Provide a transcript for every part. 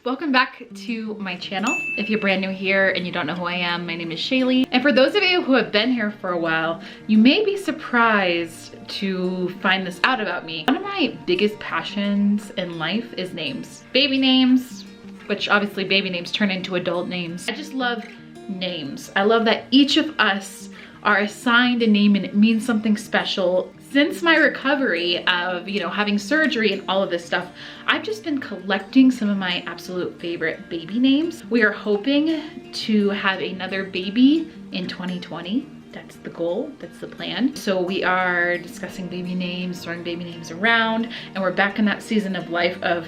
welcome back to my channel. If you're brand new here and you don't know who I am, my name is Shaylee. And for those of you who have been here for a while, you may be surprised to find this out about me. One of my biggest passions in life is names. Baby names, which obviously baby names turn into adult names. I just love names. I love that each of us are assigned a name and it means something special. Since my recovery of, having surgery and all of this stuff, I've just been collecting some of my absolute favorite baby names. We are hoping to have another baby in 2020. That's the goal, that's the plan. So we are discussing baby names, throwing baby names around, and we're back in that season of life of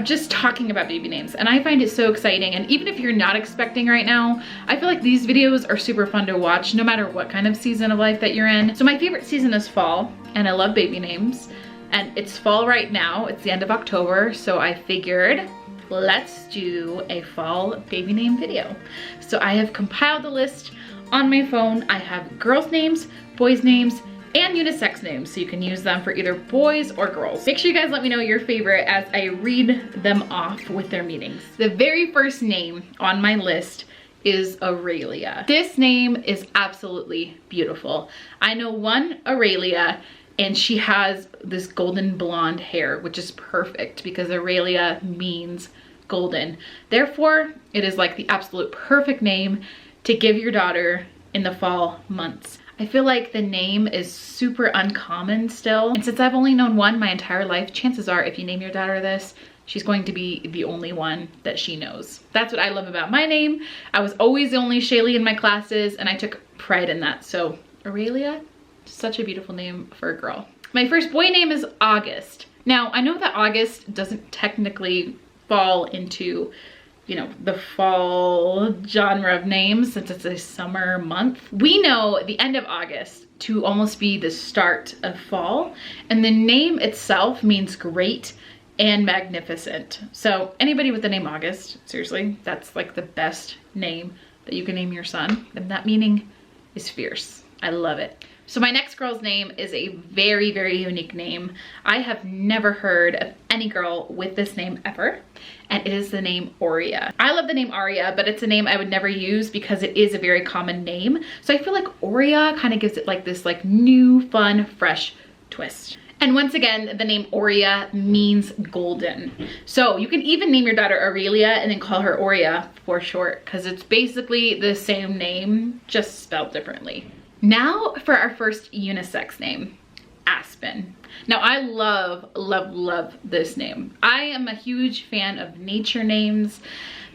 just talking about baby names, and I find it so exciting. And even if you're not expecting right now, I feel like these videos are super fun to watch no matter what kind of season of life that you're in. So my favorite season is fall, and I love baby names, and it's fall right now. It's the end of October, so I figured let's do a fall baby name video. So I have compiled the list on my phone. I have girls' names, boys' names, and unisex names, so you can use them for either boys or girls. Make sure you guys let me know your favorite as I read them off with their meanings. The very first name on my list is Aurelia. This name is absolutely beautiful. I know one Aurelia, and she has this golden blonde hair, which is perfect because Aurelia means golden. Therefore, it is like the absolute perfect name to give your daughter in the fall months. I feel like the name is super uncommon still. And since I've only known one my entire life, chances are if you name your daughter this, she's going to be the only one that she knows. That's what I love about my name. I was always the only Shaylee in my classes, and I took pride in that. So Aurelia, such a beautiful name for a girl. My first boy name is August. Now, I know that August doesn't technically fall into the fall genre of names since it's a summer month. We know the end of August to almost be the start of fall, and the name itself means great and magnificent. So anybody with the name August, seriously, that's like the best name that you can name your son, and that meaning is fierce. I love it. So my next girl's name is a very, very unique name. I have never heard of any girl with this name ever, and it is the name Oria. I love the name Oria, but it's a name I would never use because it is a very common name. So I feel like Oria kind of gives it like this new, fun, fresh twist. And once again, the name Oria means golden. So you can even name your daughter Aurelia and then call her Oria for short, because it's basically the same name, just spelled differently. Now for our first unisex name, Aspen. Now I love, love, love this name. I am a huge fan of nature names,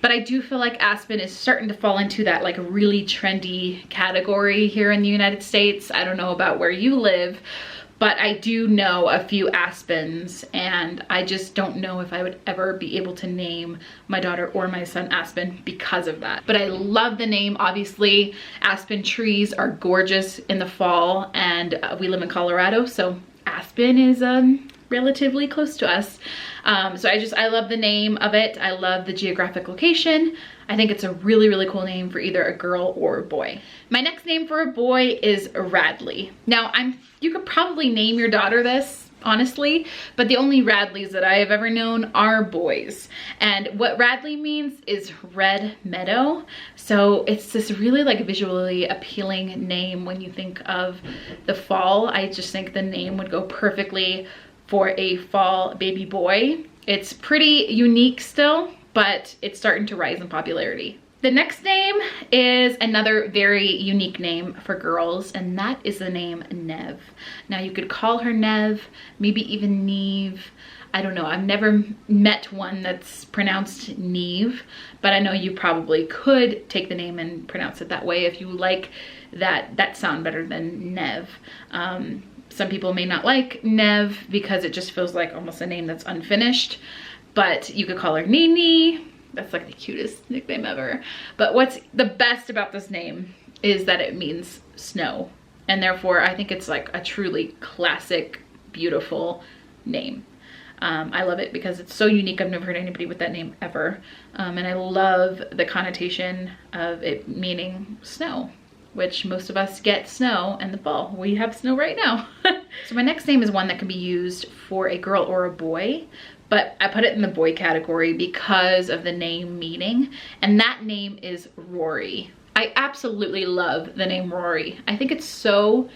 but I do feel like Aspen is starting to fall into that like really trendy category here in the United States. I don't know about where you live, but I do know a few Aspens, and I just don't know if I would ever be able to name my daughter or my son Aspen because of that. But I love the name. Obviously, aspen trees are gorgeous in the fall, and we live in Colorado, so Aspen is relatively close to us. So I love the name of it. I love the geographic location. I think it's a really, really cool name for either a girl or a boy. My next name for a boy is Radley. Now, you could probably name your daughter this, honestly, but the only Radleys that I have ever known are boys. And what Radley means is red meadow. So it's this really like visually appealing name when you think of the fall. I just think the name would go perfectly for a fall baby boy. It's pretty unique still, but it's starting to rise in popularity. The next name is another very unique name for girls, and that is the name Neve. Now you could call her Neve, maybe even Neve. I don't know, I've never met one that's pronounced Neve, but I know you probably could take the name and pronounce it that way if you like that sound better than Neve. Some people may not like Neve because it just feels like almost a name that's unfinished, but you could call her Nini. That's like the cutest nickname ever. But what's the best about this name is that it means snow, and therefore I think it's like a truly classic, beautiful name. I love it because it's so unique. I've never heard anybody with that name ever. And I love the connotation of it meaning snow, which most of us get snow in the fall. We have snow right now. So my next name is one that can be used for a girl or a boy, but I put it in the boy category because of the name meaning, and that name is Rory. I absolutely love the name Rory. I think it's so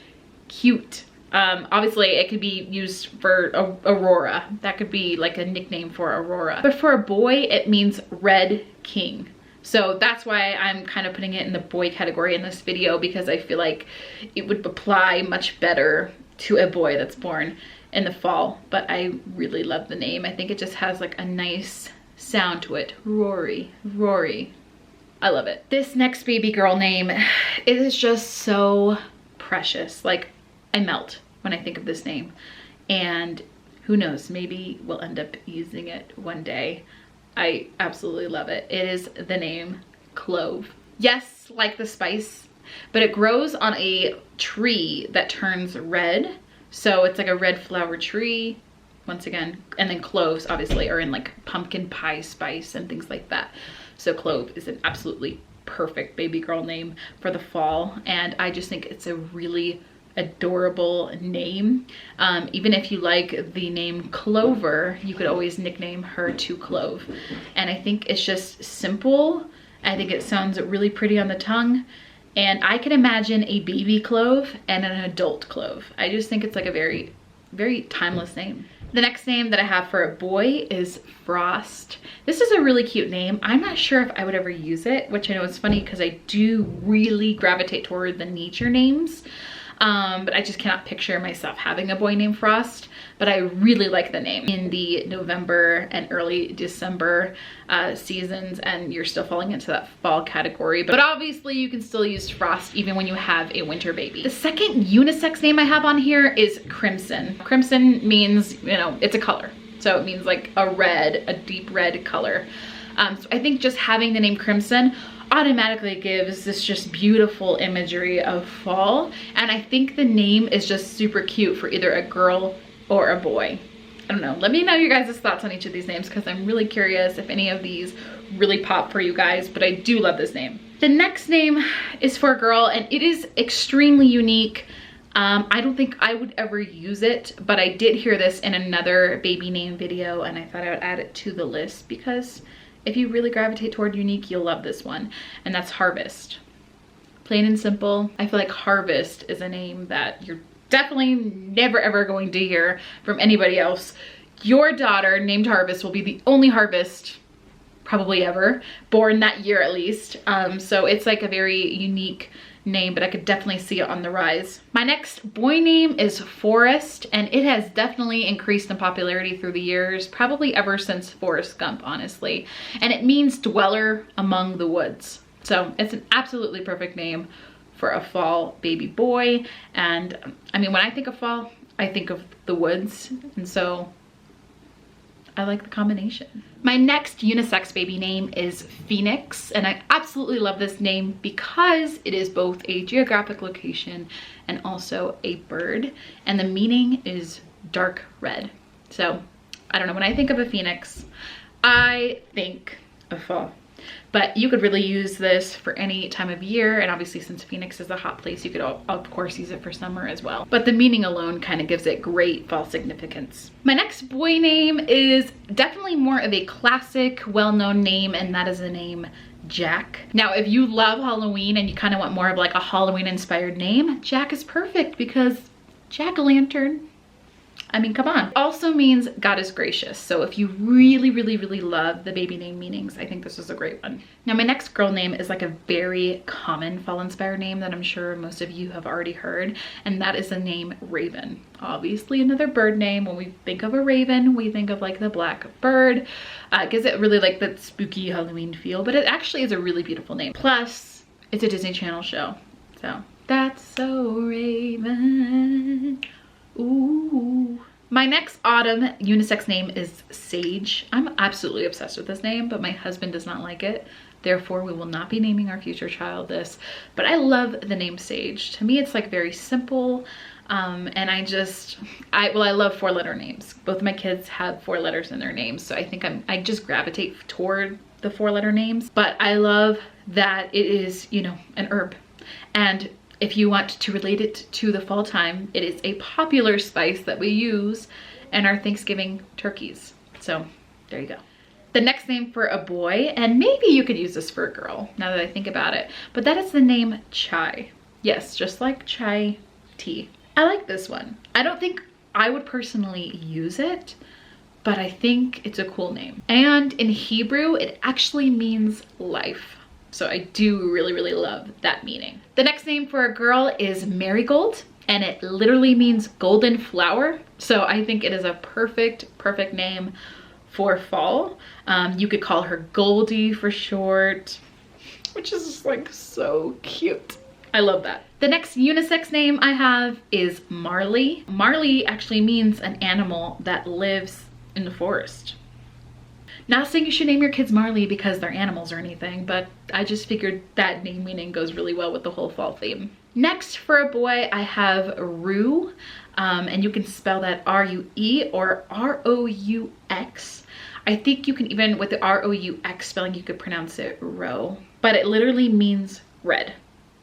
cute. Obviously it could be used for Aurora. That could be like a nickname for Aurora. But for a boy, it means Red King. So that's why I'm kind of putting it in the boy category in this video, because I feel like it would apply much better to a boy that's born in the fall. But I really love the name. I think it just has like a nice sound to it. Rory, Rory. I love it. This next baby girl name, it is just so precious. Like, I melt when I think of this name, and who knows, maybe we'll end up using it one day. I absolutely love it. It is the name Clove. Yes, like the spice, but it grows on a tree that turns red. So it's like a red flower tree, once again, and then cloves obviously are in like pumpkin pie spice and things like that. So Clove is an absolutely perfect baby girl name for the fall, and I just think it's a really adorable name. Even if you like the name Clover, you could always nickname her to Clove. And I think it's just simple. I think it sounds really pretty on the tongue, and I can imagine a baby clove and an adult clove. I just think it's like a very, very timeless name. The next name that I have for a boy is Frost. This is a really cute name. I'm not sure if I would ever use it, which I know is funny because I do really gravitate toward the nature names. But I just cannot picture myself having a boy named Frost, but I really like the name. In the November and early December seasons, and you're still falling into that fall category, but obviously you can still use Frost even when you have a winter baby. The second unisex name I have on here is Crimson. Crimson means, you know, it's a color. So it means like a red, a deep red color. So I think just having the name Crimson automatically gives this just beautiful imagery of fall, and I think the name is just super cute for either a girl or a boy. I don't know, let me know your guys' thoughts on each of these names, because I'm really curious if any of these really pop for you guys, but I do love this name. The next name is for a girl, and it is extremely unique. I don't think I would ever use it, but I did hear this in another baby name video, and I thought I would add it to the list because if you really gravitate toward unique, you'll love this one, and that's Harvest. Plain and simple. I feel like Harvest is a name that you're definitely never ever going to hear from anybody else. Your daughter named Harvest will be the only Harvest probably ever, born that year at least. So it's like a very unique name, but I could definitely see it on the rise. My next boy name is Forrest, and it has definitely increased in popularity through the years, probably ever since Forrest Gump, honestly. And it means dweller among the woods. So it's an absolutely perfect name for a fall baby boy. And I mean, when I think of fall, I think of the woods, and so I like the combination. My next unisex baby name is Phoenix, and I absolutely love this name because it is both a geographic location and also a bird, and the meaning is dark red. So I don't know, when I think of a phoenix, I think of fall. But you could really use this for any time of year, and obviously since Phoenix is a hot place, you could of course use it for summer as well. But the meaning alone kind of gives it great fall significance. My next boy name is definitely more of a classic, well-known name, and that is the name Jack. Now, if you love Halloween and you kind of want more of like a Halloween-inspired name, Jack is perfect because jack-o'-lantern. I mean, come on. Also means God is gracious. So if you really, really, really love the baby name meanings, I think this is a great one. Now, my next girl name is like a very common fall-inspired name that I'm sure most of you have already heard, and that is the name Raven. Obviously another bird name. When we think of a raven, we think of like the black bird. It gives it really like that spooky Halloween feel, but it actually is a really beautiful name. Plus, it's a Disney Channel show. So, that's so Raven. Ooh. My next autumn unisex name is Sage. I'm absolutely obsessed with this name, but my husband does not like it. Therefore, we will not be naming our future child this, but I love the name Sage. To me, it's like very simple. And I love 4-letter names. Both of my kids have 4 letters in their names. So I think I just gravitate toward the 4-letter names, but I love that it is, you know, an herb. And if you want to relate it to the fall time, it is a popular spice that we use in our Thanksgiving turkeys. So there you go. The next name for a boy, and maybe you could use this for a girl now that I think about it, but that is the name Chai. Yes, just like chai tea. I like this one. I don't think I would personally use it, but I think it's a cool name. And in Hebrew, it actually means life. So I do really, really love that meaning. The next name for a girl is Marigold, and it literally means golden flower. So I think it is a perfect name for fall. You could call her Goldie for short, which is just like so cute. I love that. The next unisex name I have is Marley. Marley actually means an animal that lives in the forest. Not saying you should name your kids Marley because they're animals or anything, but I just figured that name meaning goes really well with the whole fall theme. Next for a boy, I have Roux, and you can spell that R-U-E or R-O-U-X. I think you can even, with the R-O-U-X spelling, you could pronounce it Roux, but it literally means red.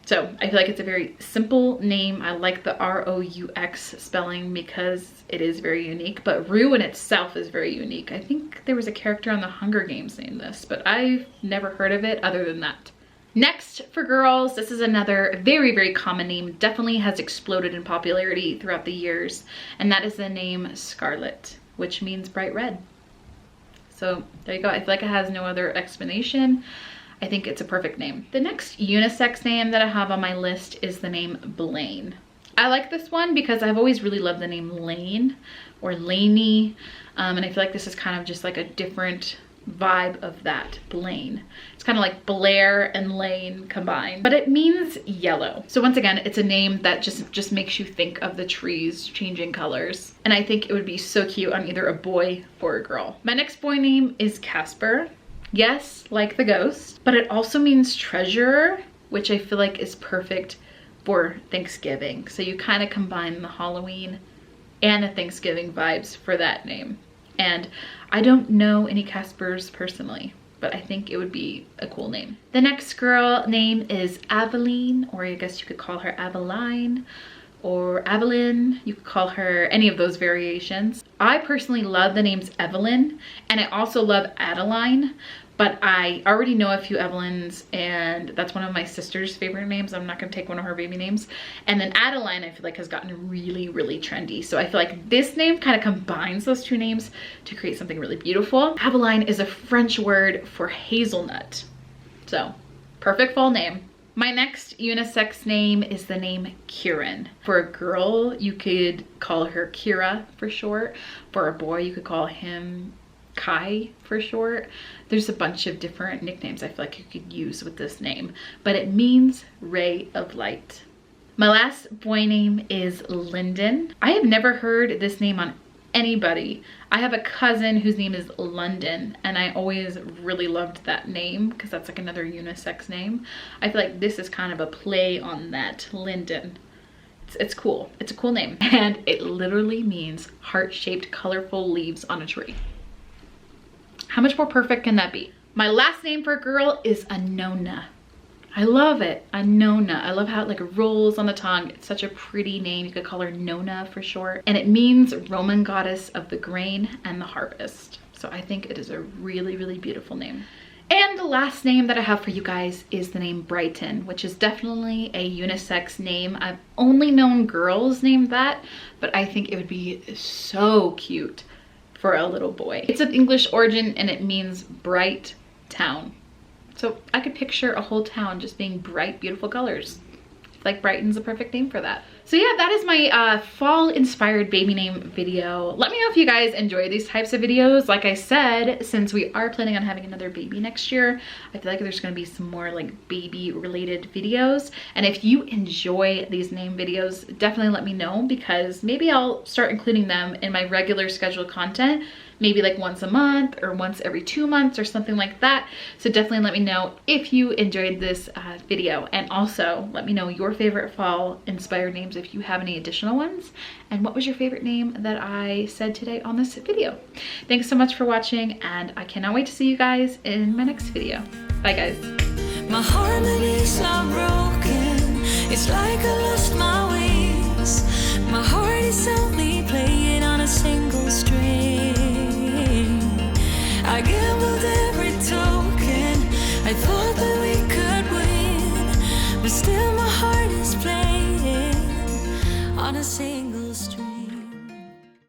So I feel like it's a very simple name. I like the R-O-U-X spelling because it is very unique, but Roux in itself is very unique. I think there was a character on the Hunger Games named this, but I've never heard of it other than that. Next for girls, this is another very common name, definitely has exploded in popularity throughout the years, and that is the name Scarlett, which means bright red. So there you go. I feel like it has no other explanation. I think it's a perfect name. The next unisex name that I have on my list is the name Blaine. I like this one because I've always really loved the name Lane or Laney, and I feel like this is kind of just like a different vibe of that, Blaine. It's kind of like Blair and Lane combined, but it means yellow. So once again, it's a name that just makes you think of the trees changing colors, and I think it would be so cute on either a boy or a girl. My next boy name is Casper. Yes, like the ghost, but it also means treasurer, which I feel like is perfect for Thanksgiving. So you kind of combine the Halloween and the Thanksgiving vibes for that name. And I don't know any Caspers personally, but I think it would be a cool name. The next girl name is Aveline, or I guess you could call her Aveline or Aveline. You could call her any of those variations. I personally love the names Evelyn, and I also love Adeline, but I already know a few Evelyn's, and that's one of my sister's favorite names. I'm not gonna take one of her baby names. And then Adeline, I feel like has gotten really trendy. So I feel like this name kind of combines those two names to create something really beautiful. Aveline is a French word for hazelnut. So perfect fall name. My next unisex name is the name Kiran. For a girl, you could call her Kira for short. For a boy, you could call him Kai for short. There's a bunch of different nicknames I feel like you could use with this name, but it means ray of light. My last boy name is Linden. I have never heard this name on anybody. I have a cousin whose name is London, and I always really loved that name because that's like another unisex name. I feel like this is kind of a play on that, Linden. It's cool. It's a cool name, and it literally means heart-shaped colorful leaves on a tree. How much more perfect can that be? My last name for a girl is Annona. I love it, Annona. I love how it like rolls on the tongue. It's such a pretty name. You could call her Nona for short. And it means Roman goddess of the grain and the harvest. So I think it is a really beautiful name. And the last name that I have for you guys is the name Brighton, which is definitely a unisex name. I've only known girls named that, but I think it would be so cute for a little boy. It's of English origin and it means bright town. So I could picture a whole town just being bright, beautiful colors. Like Brighton's a perfect name for that. So yeah, that is my fall inspired baby name video. Let me know if you guys enjoy these types of videos. Like I said, since we are planning on having another baby next year, I feel like there's gonna be some more like baby related videos. And if you enjoy these name videos, definitely let me know, because maybe I'll start including them in my regular scheduled content, maybe like once a month or once every 2 months or something like that. So definitely let me know if you enjoyed this video, and also let me know your favorite fall inspired names if you have any additional ones, and what was your favorite name that I said today on this video. Thanks so much for watching, and I cannot wait to see you guys in my next video. Bye guys. My harmonies are broken, it's like I lost my wings. My heart is only playing on a single string. I gambled every token. I thought that we could win, but still my heart is playing on a single